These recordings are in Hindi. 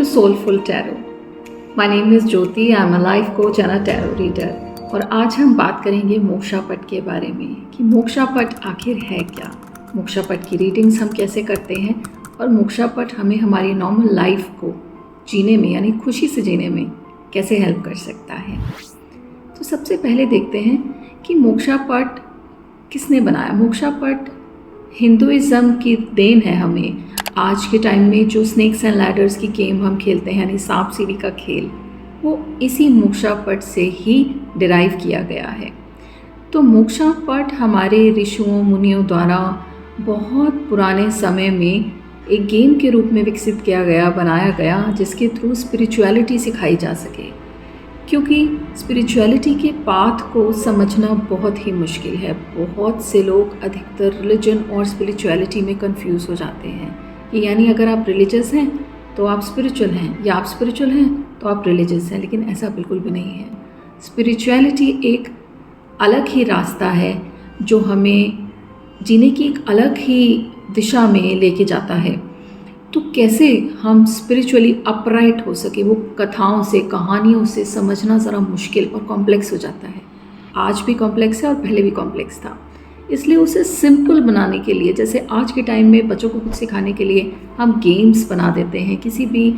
to Soulful Tarot. My name is Jyoti. I am a life coach and a tarot reader. और आज हम बात करेंगे मोक्षा पट के बारे में कि मोक्षा पट आखिर है क्या, मोक्षा पट की रीडिंग्स हम कैसे करते हैं और मोक्षा पट हमें हमारी नॉर्मल लाइफ को जीने में यानी खुशी से जीने में कैसे हेल्प कर सकता है। तो सबसे पहले देखते हैं कि मोक्षा पट किसने बनाया। मोक्षा पट हिंदुइज़्म की देन है हमें। आज के टाइम में जो स्नेक्स एंड लैडर्स की गेम हम खेलते हैं यानी सांप सीढ़ी का खेल, वो इसी मोक्षा पट से ही डिराइव किया गया है। तो मोक्षा पट हमारे ऋषियों मुनियों द्वारा बहुत पुराने समय में एक गेम के रूप में विकसित किया गया, बनाया गया, जिसके थ्रू स्पिरिचुअलिटी सिखाई जा सके। क्योंकि स्पिरिचुअलिटी के पाथ को समझना बहुत ही मुश्किल है। बहुत से लोग अधिकतर रिलीजन और स्पिरिचुअलिटी में कंफ्यूज हो जाते हैं कि यानी अगर आप रिलीजियस हैं तो आप स्पिरिचुअल हैं या आप स्पिरिचुअल हैं तो आप रिलीजियस हैं, लेकिन ऐसा बिल्कुल भी नहीं है। स्पिरिचुअलिटी एक अलग ही रास्ता है जो हमें जीने की एक अलग ही दिशा में लेके जाता है। तो कैसे हम स्पिरिचुअली अपराइट हो सके, वो कथाओं से कहानियों से समझना ज़रा मुश्किल और कॉम्प्लेक्स हो जाता है। आज भी कॉम्प्लेक्स है और पहले भी कॉम्प्लेक्स था। इसलिए उसे सिंपल बनाने के लिए, जैसे आज के टाइम में बच्चों को कुछ सिखाने के लिए हम गेम्स बना देते हैं, किसी भी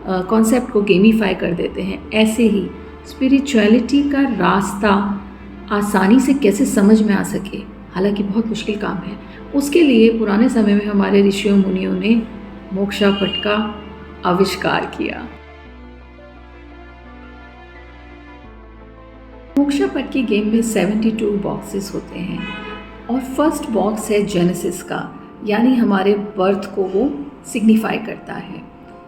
कॉन्सेप्ट को गेमीफाई कर देते हैं, ऐसे ही स्पिरिचुअलिटी का रास्ता आसानी से कैसे समझ में आ सके, हालांकि बहुत मुश्किल काम है। उसके लिए पुराने समय में हमारे ऋषियों मुनियों ने मोक्षा पट का आविष्कार किया। मोक्षा पट की गेम में 72 बॉक्सेस होते हैं और फर्स्ट बॉक्स है जेनेसिस का, यानी हमारे बर्थ को वो सिग्निफाई करता है।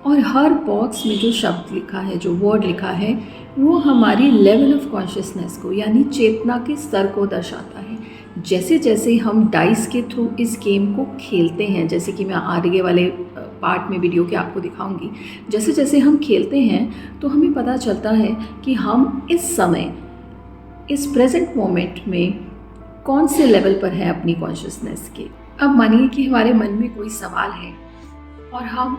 और हर बॉक्स में जो शब्द लिखा है, जो वर्ड लिखा है, वो हमारी लेवल ऑफ कॉन्शियसनेस को यानी चेतना के स्तर को दर्शाता है। जैसे जैसे हम डाइस के थ्रू इस गेम को खेलते हैं, जैसे कि मैं आगे वाले पार्ट में वीडियो के आपको दिखाऊंगी, जैसे जैसे हम खेलते हैं तो हमें पता चलता है कि हम इस समय इस प्रेजेंट मोमेंट में कौन से लेवल पर है अपनी कॉन्शियसनेस के। अब मानिए कि हमारे मन में कोई सवाल है और हम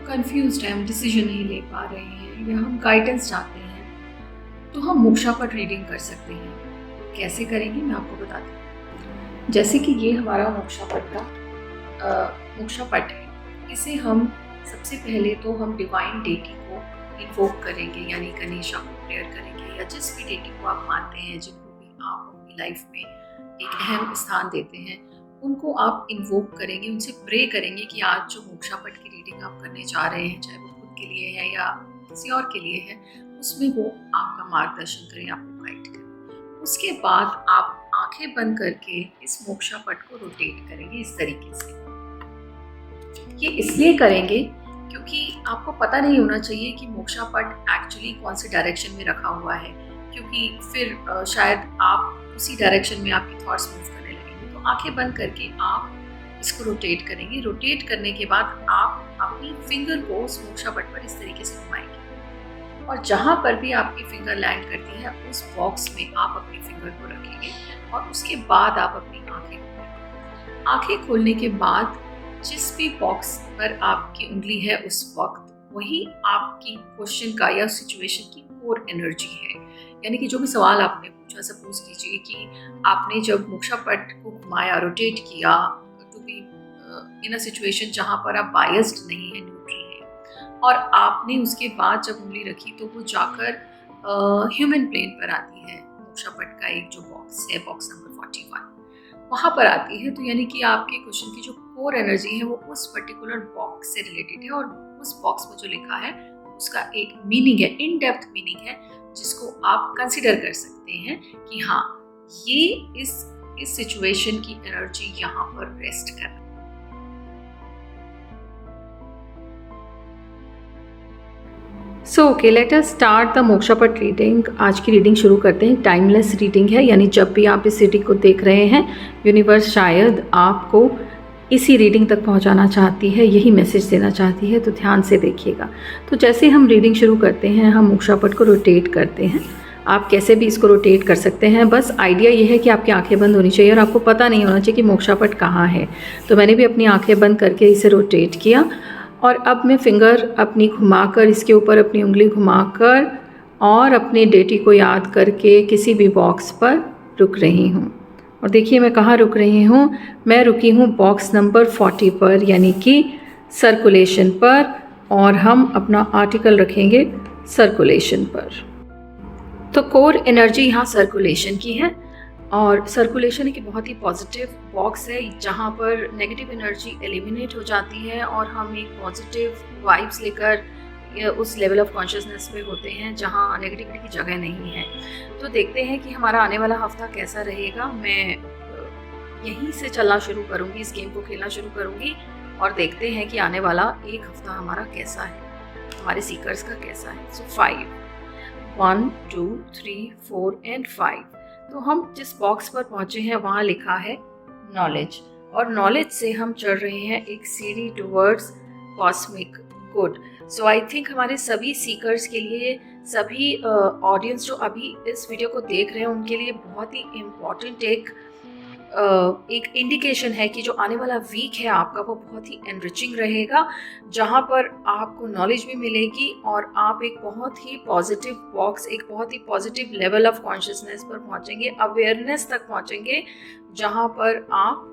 कंफ्यूज्ड हैं, हम डिसीजन नहीं ले पा रहे हैं या हम गाइडेंस चाहते हैं, तो हम मोक्षा पट रीडिंग कर सकते हैं। कैसे करेंगे मैं आपको बताती हूँ। जैसे कि ये हमारा मोक्षा पट का मोक्षा पट है। इसे हम सबसे पहले तो हम डिवाइन डेटी को इन्वोक करेंगे, यानी गणेशा को प्रेयर करेंगे या जिस भी डेटी को आप मानते हैं, जिनको भी आप अपनी लाइफ में एक अहम स्थान देते हैं, उनको आप इन्वोक करेंगे, उनसे प्रे करेंगे कि आज जो मोक्षा पट की रीडिंग आप करने जा रहे हैं, चाहे वो खुद के लिए है या किसी और के लिए है, उसमें वो आपका मार्गदर्शन करें, आपको गाइड करें। उसके बाद आप आंखें बंद करके इस मोक्षा पट को रोटेट करेंगे इस तरीके से। ये इसलिए करेंगे क्योंकि आपको पता नहीं होना चाहिए कि मोक्षा पट एक्चुअली कौन से डायरेक्शन में रखा हुआ है, क्योंकि फिर शायद आप उसी डायरेक्शन में आपकी थॉट्स मूव करने लगेंगे। तो आंखें बंद करके आप इसको रोटेट करेंगे। रोटेट करने के बाद आप अपनी फिंगर को उस मोक्षा पट पर इस तरीके से घुमाएंगे और जहाँ पर भी आपकी फिंगर लैंड करती है उस बॉक्स में आप अपनी फिंगर को रखेंगे और उसके बाद आप अपनी आंखें खोलेंगे। आंखें खोलने के बाद जिस भी बॉक्स पर आपकी उंगली है उस वक्त वही आपकी क्वेश्चन का या सिचुएशन की कोर एनर्जी है। यानी कि जो भी सवाल आपने पूछा, सपोज कीजिए कि आपने जब मोक्षा पट को घुमाया, रोटेट किया to be in a situation जहाँ पर आप बायस्ड नहीं है, न्यूट्रल है, और आपने उसके बाद जब उंगली रखी तो वो जाकर ह्यूमन प्लेन पर आती है। मोक्षा पट का एक जो बॉक्स है, बॉक्स नंबर 41, वहाँ पर आती है। तो यानी कि आपके क्वेश्चन की जो कोर एनर्जी है वो उस पर्टिकुलर बॉक्स से रिलेटेड है और उस बॉक्स में जो लिखा है उसका एक मीनिंग है, इन डेप्थ मीनिंग है, जिसको आप कंसिडर कर सकते हैं कि हाँ, ये इस सिचुएशन की एनर्जी यहाँ पर रेस्ट कर रही है। So okay, let us start the moksha पट रीडिंग। आज की रीडिंग शुरू करते हैं। टाइमलेस रीडिंग है, यानी जब भी आप इस रीडिंग को देख रहे हैं, यूनिवर्स शायद आपको इसी रीडिंग तक पहुंचाना चाहती है, यही मैसेज देना चाहती है, तो ध्यान से देखिएगा। तो जैसे हम रीडिंग शुरू करते हैं, हम मोक्षा पट को रोटेट करते हैं। आप कैसे भी इसको रोटेट कर सकते हैं, बस आइडिया ये है कि आपकी आंखें बंद होनी चाहिए और आपको पता नहीं होना चाहिए कि मोक्षा पट कहाँ है। तो मैंने भी अपनी आंखें बंद करके इसे रोटेट किया और अब मैं फिंगर अपनी घुमाकर, इसके ऊपर अपनी उंगली घुमाकर और अपने डेटी को याद करके किसी भी बॉक्स पर रुक रही हूँ। और देखिए मैं कहाँ रुक रही हूँ, मैं रुकी हूँ बॉक्स नंबर 40 पर, यानी कि सर्कुलेशन पर, और हम अपना आर्टिकल रखेंगे सर्कुलेशन पर। तो कोर एनर्जी यहाँ सर्कुलेशन की है, और सर्कुलेशन एक बहुत ही पॉजिटिव बॉक्स है जहाँ पर नेगेटिव एनर्जी एलिमिनेट हो जाती है और हम एक पॉजिटिव वाइब्स लेकर उस लेवल ऑफ कॉन्शियसनेस पे होते हैं जहाँ नेगेटिविटी की जगह नहीं है। तो देखते हैं कि हमारा आने वाला हफ्ता कैसा रहेगा। मैं यहीं से चलना शुरू करूँगी, इस गेम को खेलना शुरू करूँगी, और देखते हैं कि आने वाला एक हफ्ता हमारा कैसा है, हमारे सीकर्स का कैसा है। सो 5, 1, 2, 3, 4 एंड 5। तो हम जिस बॉक्स पर पहुँचे हैं वहाँ लिखा है नॉलेज, और नॉलेज से हम चढ़ रहे हैं एक सीढ़ी towards cosmic good. So I think हमारे सभी सीकर्स के लिए, सभी ऑडियंस जो अभी इस वीडियो को देख रहे हैं उनके लिए बहुत ही इम्पॉर्टेंट एक इंडिकेशन है कि जो आने वाला वीक है आपका वो बहुत ही एनरिचिंग रहेगा, जहाँ पर आपको नॉलेज भी मिलेगी और आप एक बहुत ही पॉजिटिव बॉक्स, एक बहुत ही पॉजिटिव लेवल ऑफ कॉन्शियसनेस पर पहुँचेंगे, अवेयरनेस तक पहुँचेंगे, जहाँ पर आप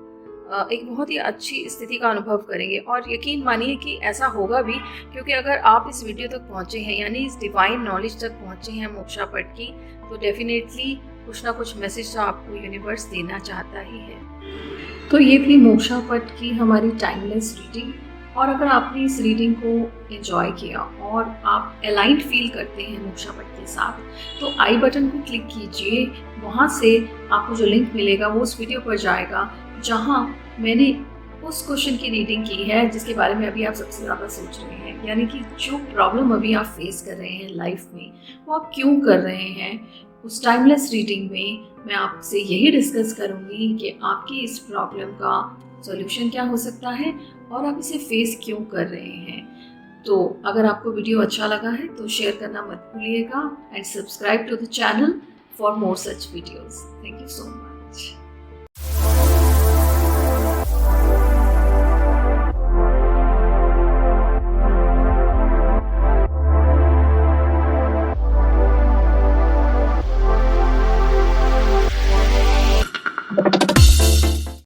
एक बहुत ही अच्छी स्थिति का अनुभव करेंगे। और यकीन मानिए कि ऐसा होगा भी, क्योंकि अगर आप इस वीडियो तक पहुँचे हैं, यानी इस डिवाइन नॉलेज तक पहुँचे हैं मोक्षा पट की, तो डेफिनेटली कुछ ना कुछ मैसेज तो आपको यूनिवर्स देना चाहता ही है। तो ये थी मोक्षा पट की हमारी टाइमलेस रीडिंग। और अगर आपने इस रीडिंग को एंजॉय किया और आप अलाइंड फील करते हैं मोक्षा पट के साथ, तो आई बटन को क्लिक कीजिए। वहाँ से आपको जो लिंक मिलेगा वो उस वीडियो पर जाएगा जहाँ मैंने उस क्वेश्चन की रीडिंग की है जिसके बारे में अभी आप सबसे ज़्यादा सोच रहे हैं, यानी कि जो प्रॉब्लम अभी आप फेस कर रहे हैं लाइफ में वो आप क्यों कर रहे हैं। उस टाइमलेस रीडिंग में मैं आपसे यही डिस्कस करूंगी कि आपकी इस प्रॉब्लम का सॉल्यूशन क्या हो सकता है और आप इसे फेस क्यों कर रहे हैं। तो अगर आपको वीडियो अच्छा लगा है तो शेयर करना मत भूलिएगा and subscribe to the channel for more such videos. Thank you so much.